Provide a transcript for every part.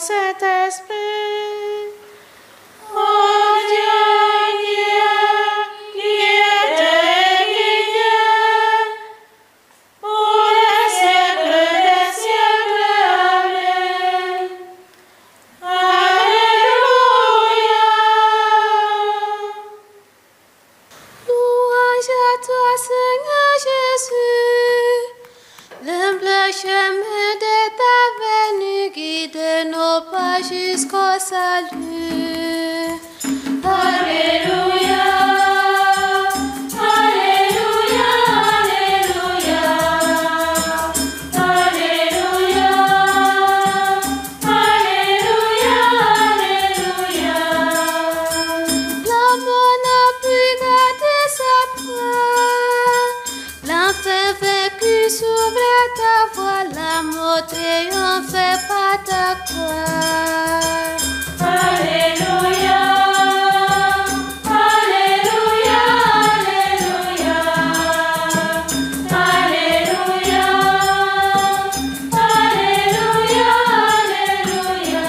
Saint-Esprit. Ô Dieu qui était, qui vient, pour les siècles des siècles. Amen. Alléluia. Louange à toi, Seigneur Jésus. L'humble chemin de ta venue guide nos pas jusqu'au salut. Alléluia. Alléluia. Alléluia. Alléluia. Alléluia. Alléluia. L'amour n'a pu garder sa proie. L'enfer vaincu s'ouvre ta voix. L'amour triomphé par ta croix. Alléluia. Alléluia. Alléluia. Alléluia. Alléluia. Alléluia.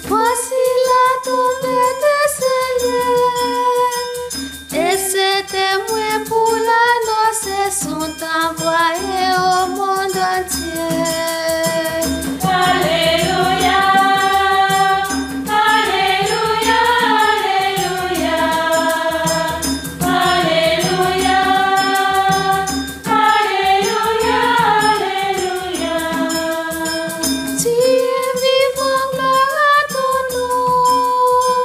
Voici la tombée des Seigneur, et ses témoins pour la noce sont envoyés au monde entier. Alléluia. Alléluia. Alléluia. Alléluia. Alléluia. Alléluia. Tu es vivant, gloire à ton nom.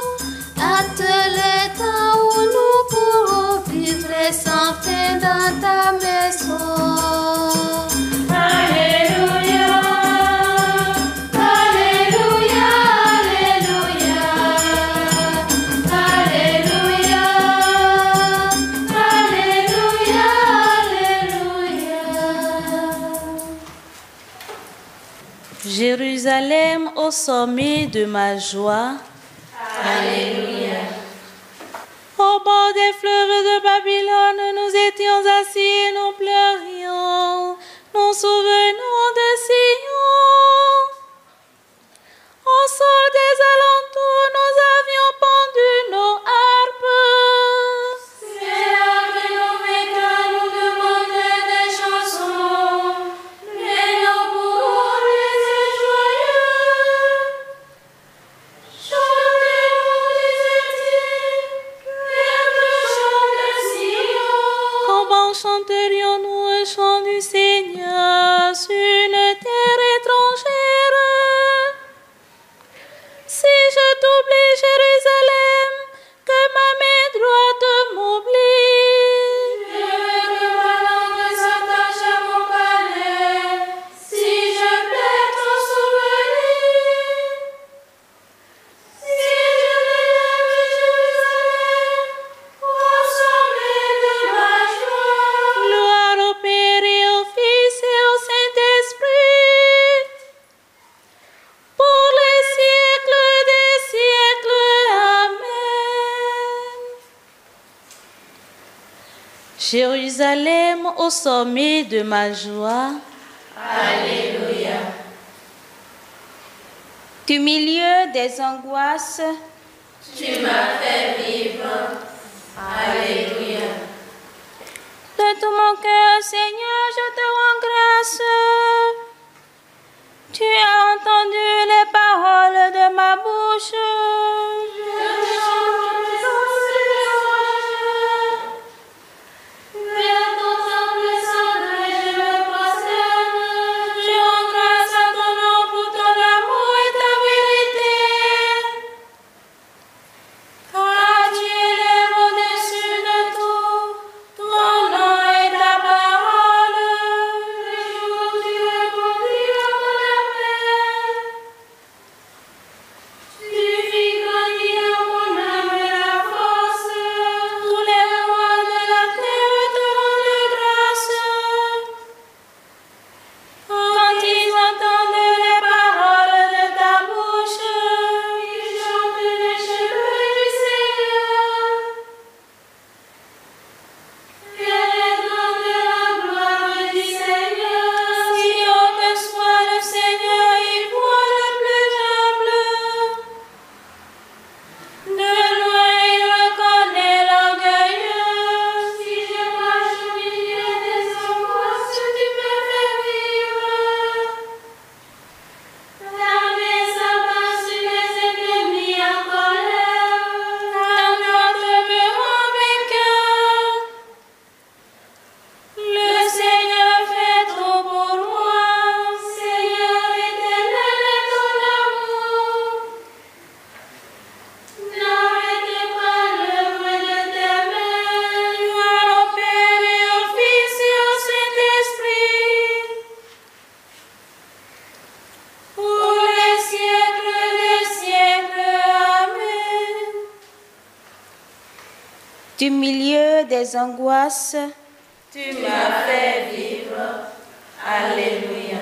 Hâte le temps où nous pourrons vivre sans fin dans ta maison. Alléluia. Alléluia. Alléluia. Alléluia. Alléluia. Jérusalem au sommet de ma joie. Alléluia. Au bord des fleuves de Babylone, nous étions assis et nous pleurions, nous souvenons de Sion. Au sol des alentours, nous avions pendu nos harpes. C'est là que nos vainqueurs nous demandaient des chansons, mais nos bourreaux étaient joyeux. Chantez-nous, disait-il, quelque chant de Sion. Comment chanterions-nous un chant du Seigneur sur une terre étrangère? Si je t'oublie, Jérusalem, que ma main droite m'oublie. Je veux que ma langue s'attache à mon palais, si je plais ton souvenir. Si je l'élève, Jérusalem, au sommet de ma joie. Gloire au Père et au Fils et au Saint-Esprit, pour les siècles des siècles. Amen. Jérusalem au sommet de ma joie. Alléluia. Du milieu des angoisses, Tu m'as fait vivre. Alléluia. de tout mon cœur, Seigneur, je te rends grâce. Tu as entendu les paroles de ma bouche. Je chante en présence de louanges. Vers ton temple saint, je me prosterne. Je rends grâce à ton nom pour ton amour et ta vérité. Car tu élèves au-dessus de tout, ton nom et ta parole. Les jours du Du milieu des angoisses, tu m'as fait vivre. Alléluia.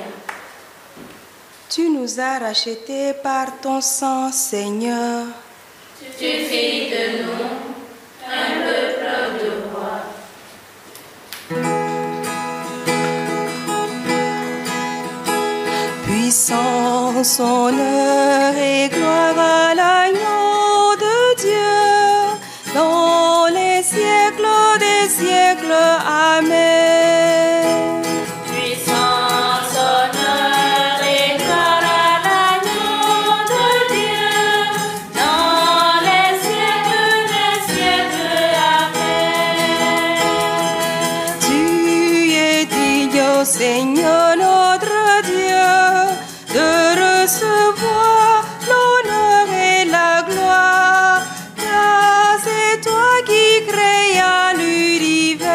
Tu nous as rachetés par ton sang, Seigneur. Tu fis de nous un peuple de roi. Puissance, honneur et gloire à l'agneau de Dieu, dans les siècles des siècles. Amen. Puissance, honneur et gloire à l'agneau de Dieu, dans les siècles des siècles. Amen. Tu es digne, Seigneur notre Dieu, de recevoir l'honneur et la gloire, car c'est toi qui créas l'univers.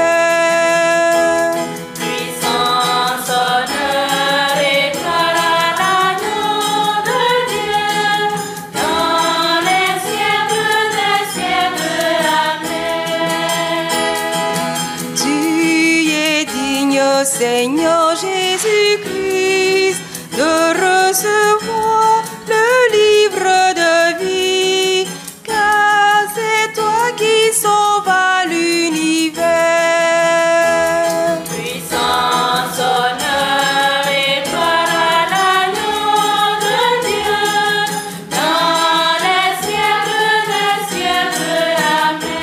Puissance, honneur et gloire à l'agneau de Dieu, dans les siècles des siècles. Amen. Tu es digne, Seigneur Jésus-Christ, de recevoir le livre de vie, car c'est toi qui sauves l'univers. Puissance, honneur et gloire à l'agneau de Dieu, dans les siècles des siècles. Amen.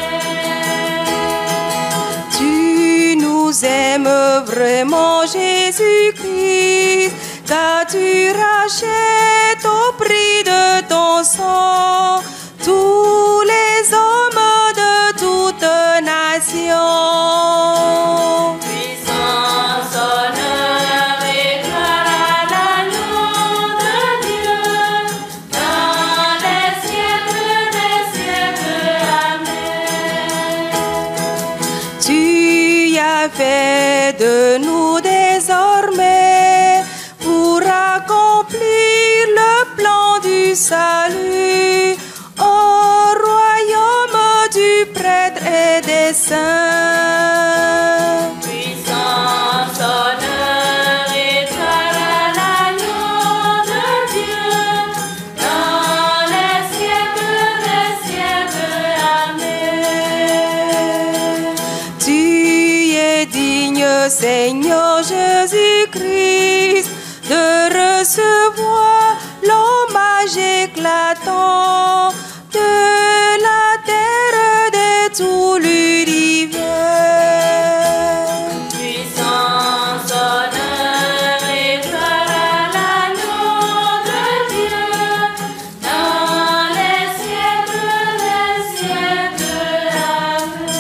Tu nous aimes vraiment, Jésus-Christ, car tu rachètes au prix de ton sang tous les hommes de toute nation. Puissance, honneur et gloire à l'agneau de Dieu, dans les siècles des siècles. Amen. Tu as fait de nous désormais pour accomplir le plan du salut au royaume du prêtre et des saints. Puissance, honneur et gloire à l'agneau de Dieu, dans les siècles des siècles. Amen. Tu es digne, Seigneur Jésus-Christ, de recevoir l'hommage éclatant de la terre de tout l'univers. Puissance, honneur et gloire à l'agneau de Dieu, dans les siècles des siècles. Amen.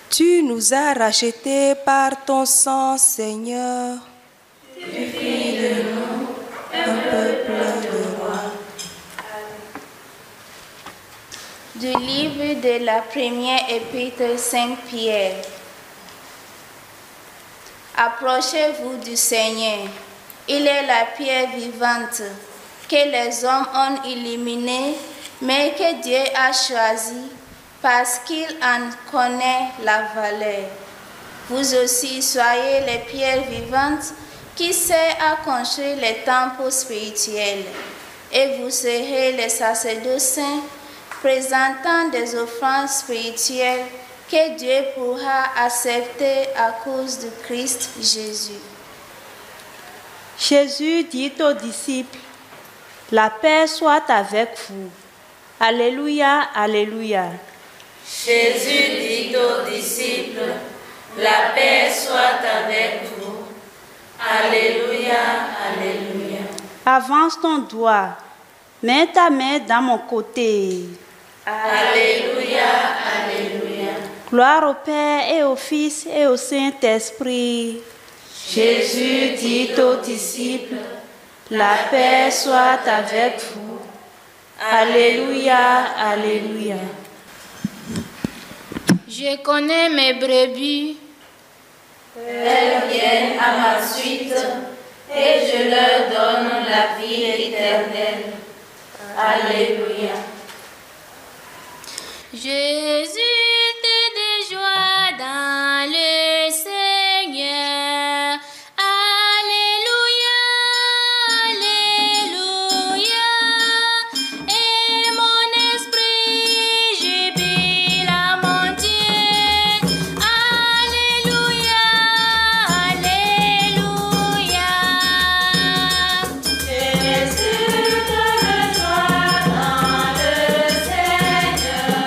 Tu nous as rachetés par ton sang, Seigneur. Tu fis de nous un peuple de roi. du livre de la première épître Saint-Pierre. Approchez-vous du Seigneur. Il est la pierre vivante que les hommes ont illuminée, mais que Dieu a choisie parce qu'il en connaît la valeur. Vous aussi soyez les pierres vivantes qui servent à construire les temples spirituels, et vous serez les sacerdotes saints présentant des offrandes spirituelles que Dieu pourra accepter à cause de Christ Jésus. Jésus dit aux disciples, « La paix soit avec vous. » Alléluia, alléluia. Jésus dit aux disciples, « La paix soit avec vous. » Alléluia, alléluia. Avance ton doigt, mets ta main dans mon côté. Alléluia, alléluia. Gloire au Père et au Fils et au Saint-Esprit. Jésus dit aux disciples, « La paix soit avec vous. » Alléluia, alléluia. Je connais mes brebis. Elles viennent à ma suite, et je leur donne la vie éternelle. Alléluia. Jésus était de joie dans le Seigneur. Alléluia, Alléluia. Et mon esprit jubile à mon Dieu. Alléluia, Alléluia. Jésus était de joie dans le Seigneur.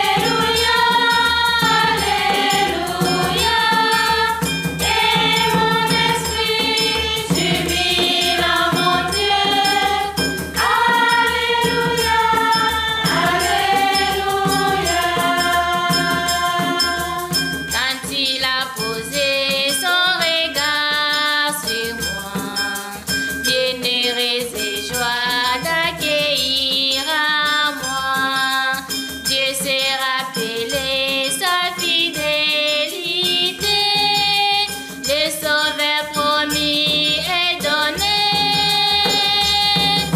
Alléluia, Alléluia. Et mon esprit jubile à mon Dieu. Alléluia, Alléluia. Quand il a posé son regard sur moi, bienheureux et joie d'accueillir à moi. Dieu s'est rappelé sa fidélité, le sauveur promis est donné.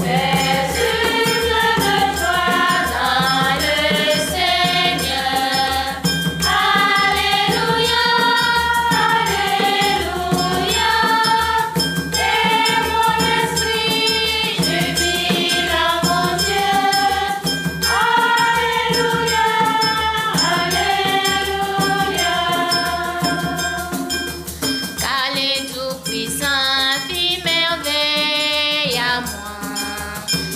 Jésus de joie dans le Seigneur. Alléluia, Alléluia. Et mon esprit jubile à mon Dieu. Alléluia, Alléluia. Car le Tout-Puissant fit merveille à moi.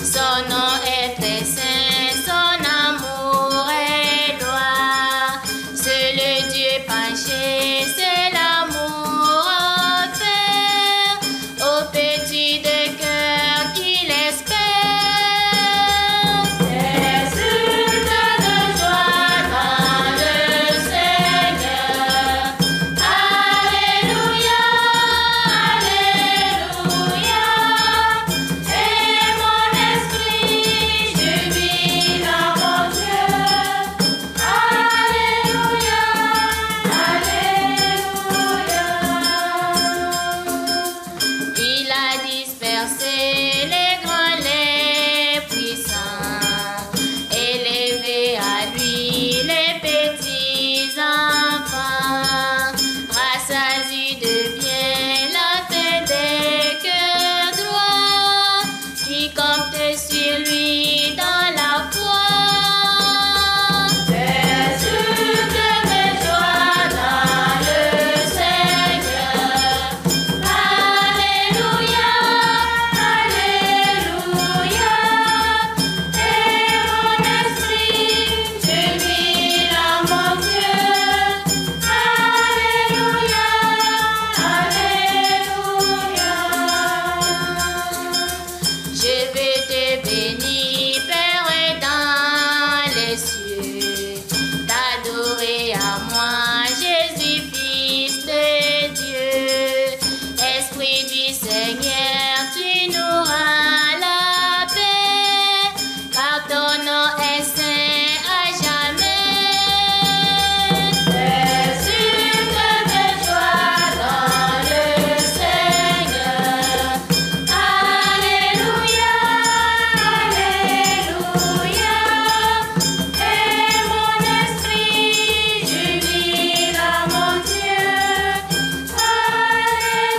Son nom est très saint, son amour est droit. C'est le Dieu penché, c'est l'amour offert aux petits de cœur qui l'espèrent. Jésus de joie dans le Seigneur. Alléluia, Alléluia. Et mon esprit jubile à mon Dieu. Alléluia, Alléluia. Il a dispersé les grands, les puissants, élevé à lui les petits enfants, rassasié de bien la paix des cœurs droits, qui comptent sur lui dans la foi. Jésus de joie dans le Seigneur. Alléluia, Alléluia. Et mon esprit jubile à mon Dieu. Alléluia, Alléluia. Je vais te bénir, Père, dans les cieux, t'adorer à moi, Jésus, Fils de Dieu. Esprit du Seigneur, tu nous rends la paix, car ton nom est saint à jamais. Jésus de joie dans le Seigneur. Alléluia, Alléluia. Et mon esprit jubile à mon Dieu.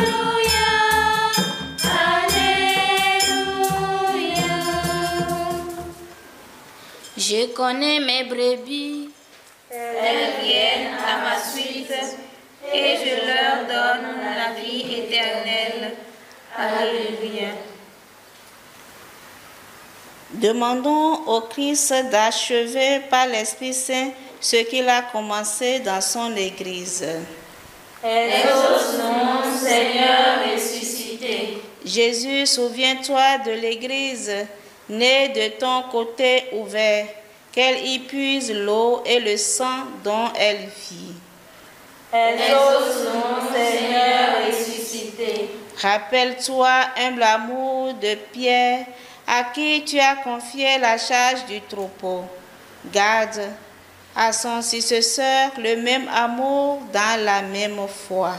Alléluia, Alléluia. Je connais mes brebis. Elles viennent à ma suite et je leur donne la vie éternelle. Alléluia. Demandons au Christ d'achever par l'Esprit Saint ce qu'il a commencé dans son Église. Exauce-nous, Seigneur ressuscité. Jésus, souviens-toi de l'Église, née de ton côté ouvert, qu'elle y puise l'eau et le sang dont elle vit. Exauce-nous, Seigneur ressuscité. Rappelle-toi, humble amour de Pierre, à qui tu as confié la charge du troupeau. Garde à son successeur le même amour dans la même foi.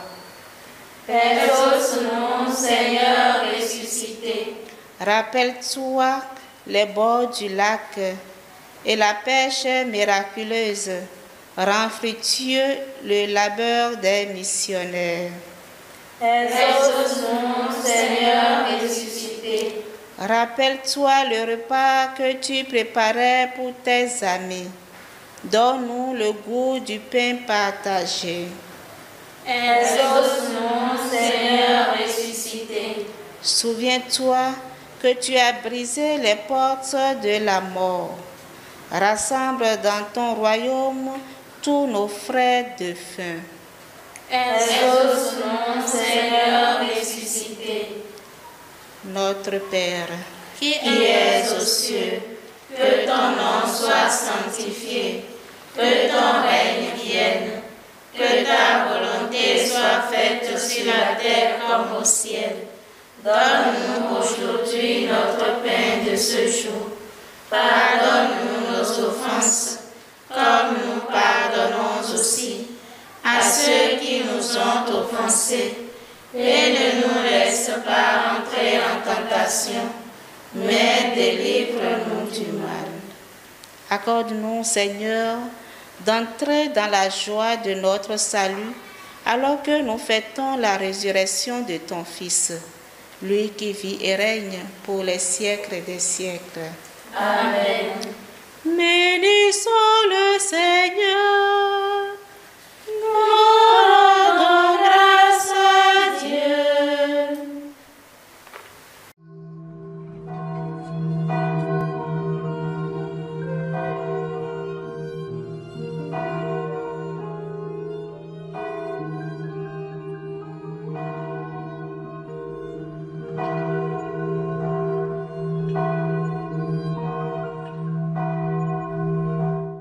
Exauce-nous, Seigneur ressuscité. Rappelle-toi les bords du lac et la pêche miraculeuse rend fructueux le labeur des missionnaires. Exauce-nous, Seigneur ressuscité. Rappelle-toi le repas que tu préparais pour tes amis. Donne-nous le goût du pain partagé. Exauce-nous, Seigneur ressuscité. Souviens-toi que tu as brisé les portes de la mort. Rassemble dans ton royaume tous nos frères de faim. Exauce-nous, Seigneur ressuscité. Notre Père, Qui es aux cieux, que ton nom soit sanctifié, que ton règne vienne, que ta volonté soit faite sur la terre comme au ciel. Donne-nous aujourd'hui notre pain de ce jour. Pardonne-nous nos offenses, comme nous pardonnons aussi à ceux qui nous ont offensés. Et ne nous laisse pas entrer en tentation, mais délivre-nous du mal. accorde-nous, Seigneur, d'entrer dans la joie de notre salut, alors que nous fêtons la résurrection de ton Fils, lui qui vit et règne pour les siècles des siècles. Amen. Bénissons le Seigneur.